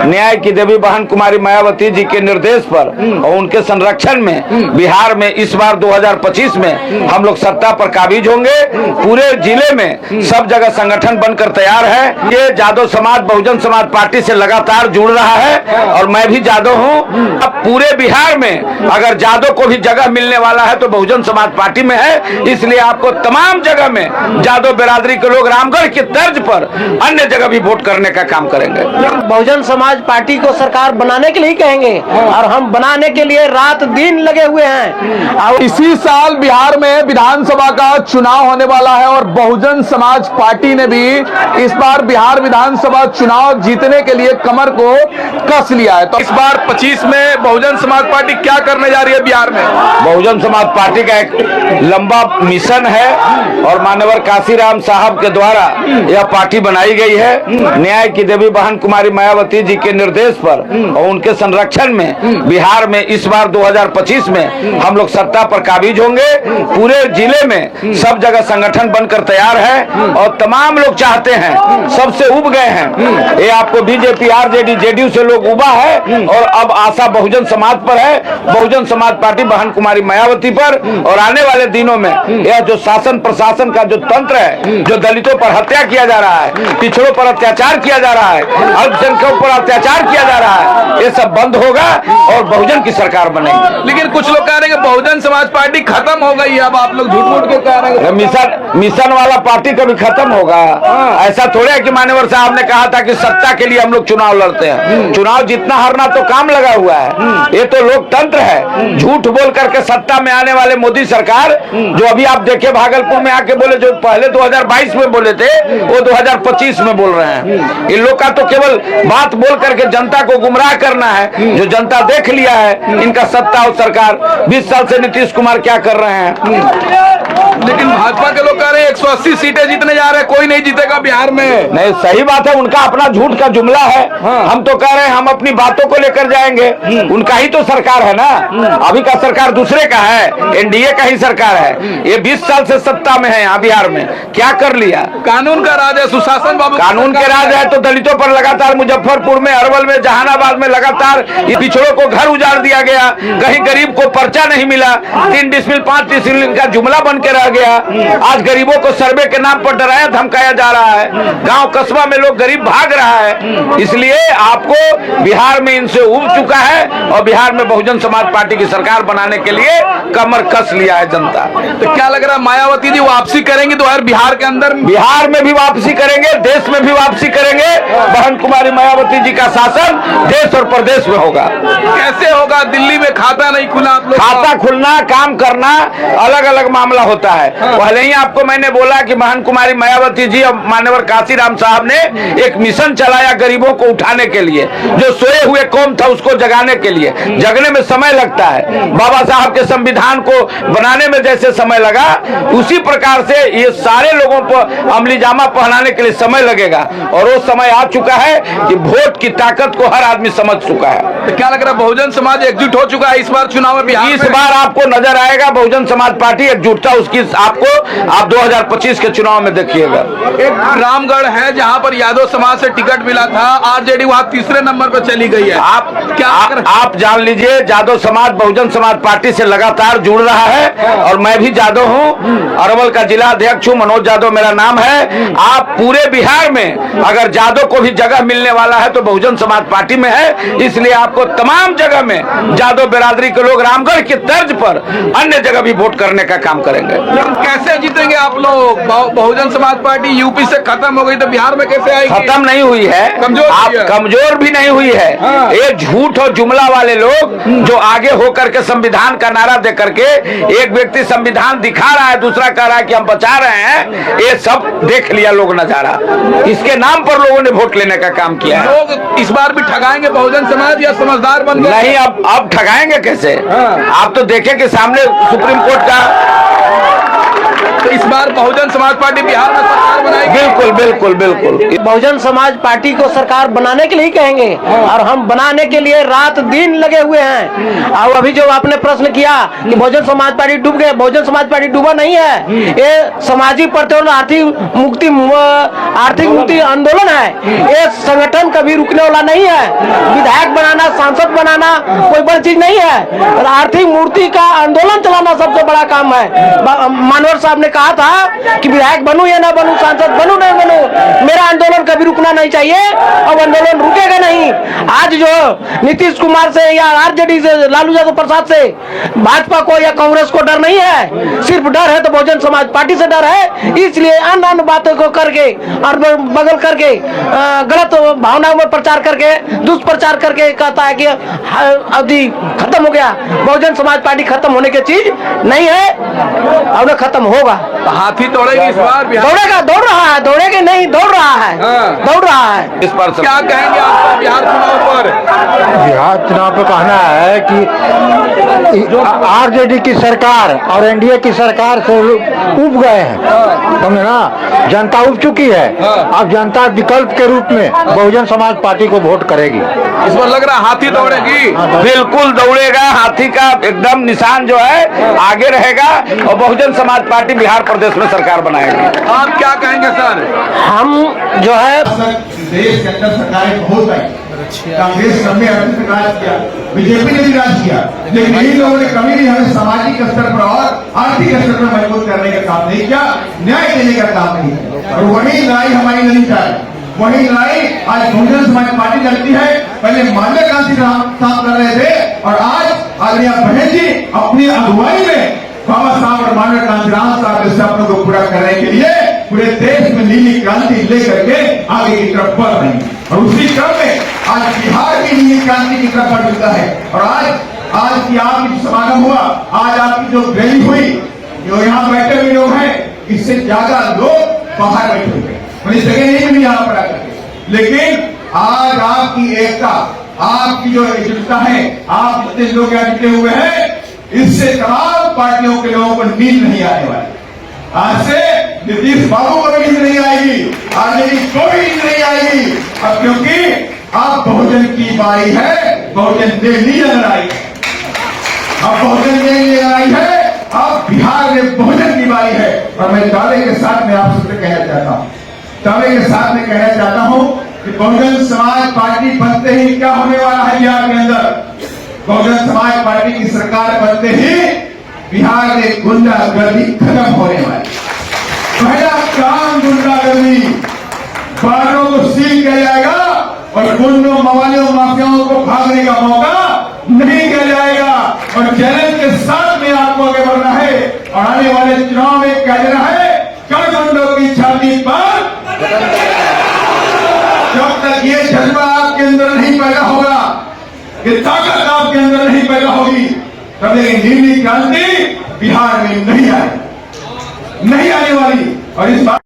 न्याय की देवी बहन कुमारी मायावती जी के निर्देश पर और उनके संरक्षण में बिहार में इस बार 2025 में हम लोग सत्ता पर काबिज होंगे। पूरे जिले में सब जगह संगठन बनकर तैयार है। ये जादव समाज बहुजन समाज पार्टी से लगातार जुड़ रहा है और मैं भी जादव हूँ। अब पूरे बिहार में अगर जादव को भी जगह मिलने वाला है तो बहुजन समाज पार्टी में है। इसलिए आपको तमाम जगह में जादव बिरादरी के लोग रामगढ़ की तर्ज पर अन्य जगह भी वोट करने का काम करेंगे। बहुजन समाज पार्टी को सरकार बनाने के लिए कहेंगे और हम बनाने के लिए रात दिन लगे हुए हैं। और इसी साल बिहार में विधानसभा का चुनाव होने वाला है और बहुजन समाज पार्टी ने भी इस बार बिहार विधानसभा चुनाव जीतने के लिए कमर को कस लिया है। तो इस बार 25 में बहुजन समाज पार्टी क्या करने जा रही है बिहार में? बहुजन समाज पार्टी का एक लंबा मिशन है और माननीय काशीराम साहब के द्वारा यह पार्टी बनाई गई है। न्याय की देवी बहन कुमारी मायावती जी के निर्देश पर और उनके संरक्षण में बिहार में इस बार 2025 में हम लोग सत्ता पर काबिज होंगे। पूरे जिले में सब जगह संगठन बनकर तैयार है और तमाम लोग चाहते हैं, सबसे उब गए हैं। ये आपको बीजेपी आरजेडी जेडीयू से लोग उबा है और अब आशा बहुजन समाज पर है, बहुजन समाज पार्टी बहन कुमारी मायावती पर। और आने वाले दिनों में यह जो शासन प्रशासन का जो तंत्र है, जो दलितों पर हत्या किया जा रहा है, पिछड़ों पर अत्याचार किया जा रहा है, अल्पसंख्यकों पर अत्याचार किया जा रहा है, ये सब बंद होगा और बहुजन की सरकार बनेगी। लेकिन कुछ लोग कह रहे हैं कि बहुजन समाज पार्टी खत्म हो गई है। अब आप लोग झूठ मूठ के कह रहे हैं मिशन वाला पार्टी कभी खत्म होगा? ऐसा थोड़े है कि मान्यवर साहब ने कहा था कि सत्ता के लिए हम लोग चुनाव लड़ते हैं। चुनाव जितना हारना तो काम लगा हुआ है। ये तो लोकतंत्र है। झूठ बोल करके सत्ता में आने वाले मोदी सरकार, जो अभी आप देखे भागलपुर में आके बोले, जो पहले 2022 में बोले थे वो 2025 में बोल रहे हैं। इन लोग का तो केवल बात बोल करके जनता को गुमराह करना है। जो जनता देख लिया है इनका सत्ता और सरकार। 20 साल से नीतीश कुमार क्या कर रहे हैं। लेकिन भाजपा के लोग कह रहे हैं 180 सीटें जीतने जा रहे हैं, कोई नहीं जीतेगा बिहार में। नहीं, सही बात है, उनका अपना झूठ का जुमला है। हम तो कह रहे हैं हम अपनी बातों को लेकर जाएंगे। उनका ही तो सरकार है ना, अभी का सरकार दूसरे का है, एनडीए का ही सरकार है। ये 20 साल से सत्ता में है यहाँ बिहार में, क्या कर लिया? कानून का राज है, सुशासन बाबू कानून के राज है। तो दलितों पर लगातार मुजफ्फरपुर में, अरवल में, जहानाबाद में लगातार ये पिछड़ों को घर उजाड़ दिया गया। कहीं गरीब को पर्चा नहीं मिला। 3 डिसमिल 5 डिसमिल का जुमला बन के रह गया। आज गरीबों को सर्वे के नाम पर डराया धमकाया जा रहा है। गांव कस्बा में लोग गरीब भाग रहा है। इसलिए आपको बिहार में इनसे उब चुका है और बिहार में बहुजन समाज पार्टी की सरकार बनाने के लिए कमर कस लिया है जनता। तो क्या लग रहा है मायावती जी वापसी करेंगी तो बिहार के अंदर? बिहार में भी वापसी करेंगे, देश में भी वापसी करेंगे। बहन कुमारी मायावती जी का शासन देश और प्रदेश में होगा। कैसे होगा? दिल्ली में खाता नहीं खुला आप लोग? खाता खुलना, काम करना अलग अलग मामला होता है। पहले ही आपको मैंने बोला कि बहन कुमारी मायावती जी और माननीय काशीराम साहब ने एक मिशन चलाया गरीबों को उठाने के लिए। जो सोए हुए कौम था उसको जगाने के लिए। जगने में समय लगता है। बाबा साहब के संविधान को बनाने में जैसे समय लगा, उसी प्रकार से ये सारे लोगों को अमली जामा पहनाने के लिए समय लगेगा। और वो समय आ चुका है कि वोट की ताकत को हर आदमी समझ चुका है। तो क्या लग रहा है बहुजन समाज एकजुट हो चुका है इस बार चुनाव में बिहार में? इस बार आपको नजर आएगा बहुजन समाज पार्टी एकजुटता उसकी आपको आप 2025 के चुनाव में देखिएगा। एक रामगढ़ है जहां पर यादव समाज से टिकट मिला था, आरजेडी वहां तीसरे नंबर पर चली गई है। आप जान लीजिए जादव समाज बहुजन समाज पार्टी से लगातार जुड़ रहा है और मैं भी जादव हूं। अरवल का जिला अध्यक्ष हूं, मनोज जादव मेरा नाम है। आप पूरे बिहार में अगर जादव को भी जगह मिलने वाला है तो बहुजन समाज पार्टी में है। इसलिए आपको तमाम जगह में जादव बिरादरी के लोग रामगढ़ की तर्ज पर अन्य जगह भी वोट करने का काम करेंगे। कैसे जीतेंगे आप लोग? बहुजन समाज पार्टी यूपी से खत्म हो गई तो बिहार में कैसे आएगी? खत्म नहीं हुई है, कमजोर भी नहीं हुई है। ये झूठ और जुमला वाले लोग जो आगे होकर के संविधान का नारा दे करके एक व्यक्ति संविधान दिखा रहा है, दूसरा कह रहा है कि हम बचा रहे हैं, ये सब देख लिया लोग नजारा। इसके नाम पर लोगों ने वोट लेने का काम किया है। लोग इस बार भी ठगाएंगे बहुजन समाज या समझदार बन गए? नहीं, अब ठगाएंगे कैसे? आप तो देखें कि सामने सुप्रीम कोर्ट का तो इस बार बहुजन समाज पार्टी बिहार में सरकार बनाएगी। बिल्कुल बिल्कुल बिल्कुल। बहुजन समाज पार्टी को सरकार बनाने के लिए ही कहेंगे और हम बनाने के लिए रात दिन लगे हुए हैं। और अभी जो आपने प्रश्न किया कि बहुजन समाज पार्टी डूब गए, बहुजन समाज पार्टी डूबा नहीं है। ये सामाजिक प्रतिरोध आर्थिक मुक्ति आंदोलन है। ये संगठन कभी रुकने वाला नहीं है। विधायक बनाना, सांसद बनाना कोई बड़ी चीज नहीं है। और आर्थिक मूर्ति का आंदोलन चलाना सबसे बड़ा काम है। मानवर साहब ने कहा था कि विधायक बनूं या ना बनूं, सांसद बनूं ना बनूं, मेरा आंदोलन कभी रुकना नहीं चाहिए और आंदोलन रुकेगा नहीं। आज जो नीतीश कुमार से या आरजेडी से, लालू यादव प्रसाद से भाजपा को या कांग्रेस को डर नहीं है, सिर्फ डर है तो बहुजन समाज पार्टी से डर है। इसलिए अन्य बातों को करके और बगल करके गलत भावनाओं में प्रचार करके, दुष्प्रचार करके कहता है कि अवधि खत्म हो गया। बहुजन समाज पार्टी खत्म होने की चीज नहीं है और खत्म होगा। तो हाथी दौड़ेगी इस बार बिहार? दौड़ेगा, दौड़ रहा है, दौड़ेगी नहीं, दौड़ रहा है, दौड़ रहा है। इस पर क्या कहेंगे आप बिहार चुनाव पर? बिहार चुनाव पर कहना है कि आरजेडी की सरकार और एनडीए की सरकार से उब गए हैं, समझे ना, जनता उब चुकी है। अब जनता विकल्प के रूप में बहुजन समाज पार्टी को वोट करेगी। इस बार लग रहा है हाथी दौड़ेगी। बिल्कुल दौड़ेगा। हाथी का एकदम निशान जो है आगे रहेगा और बहुजन समाज पार्टी बिहार प्रदेश में सरकार बनाएगी। आप क्या कहेंगे सर? हम जो है देश के अंदर सरकारें बहुत आई, कांग्रेस ने अर्थ राज किया, बीजेपी ने भी राज किया, लेकिन इन लोगों ने कभी भी हमें सामाजिक स्तर पर और आर्थिक स्तर पर मजबूत करने का काम नहीं किया, न्याय देने का काम नहीं किया। और वही लड़ाई हमारी नहीं चाहे, वही लड़ाई आज बहुजन समाज पार्टी लड़ती है। पहले मान्य क्रांति साहब कर रहे थे और आज आदरणीय बहन जी अपनी अगुवाई में बाबा साहब और मानव कांतिराम साहब के सपनों को पूरा करने के लिए पूरे देश में नीली क्रांति लेकर के आगे की तरफ बढ़ रही है। और उसी क्रम में आज बिहार भी नीली क्रांति की तरफ बढ़ चुका है। और आज की आपकी समागम हुआ, आज आपकी जो रैली हुई, जो यहाँ बैठे हुए लोग हैं, इससे ज्यादा लोग बाहर बैठे हुए, उन्हें जगह नहीं मिली यहाँ पर आकर। लेकिन आज आपकी एकता, आपकी जो एकजुटता है, आप जितने लोग यहाँ जुटे हुए हैं, इससे तमाम पार्टियों के लोगों को नींद नहीं आने वाली। आज से नीतीश बाबू को भी नींद नहीं आएगी, आरजेडी को भी नींद नहीं आएगी। अब क्योंकि अब बहुजन की बारी है, बहुजन ने लड़ाई है, अब बहुजन ने लड़ाई है, अब बिहार में बहुजन की बारी है। और मैं दावे के साथ में आप सबसे कहना चाहता हूँ, दावे के साथ में कहना चाहता हूँ कि बहुजन समाज पार्टी बनते ही क्या होने वाला है बिहार के अंदर, बहुजन समाज पार्टी की सरकार बनते ही बिहार में गुंडागर्दी खत्म होने वाली। पहला काम गुंडागर्दी, बारों को सील किया जाएगा और गुंडों, मवालियों, माफियाओं को भागने का मौका नहीं दिया जाएगा। और चैलेंज के साथ में आपको आगे बढ़ना है और आने वाले चुनाव में कह देना है, कल गुंडों की छाती पर जब तक ये जज्बा आपके अंदर नहीं पैदा होगा, ये ताकत आपके अंदर नहीं पैदा होगी, तब तक नीली क्रांति बिहार में नहीं आने वाली। और इस बात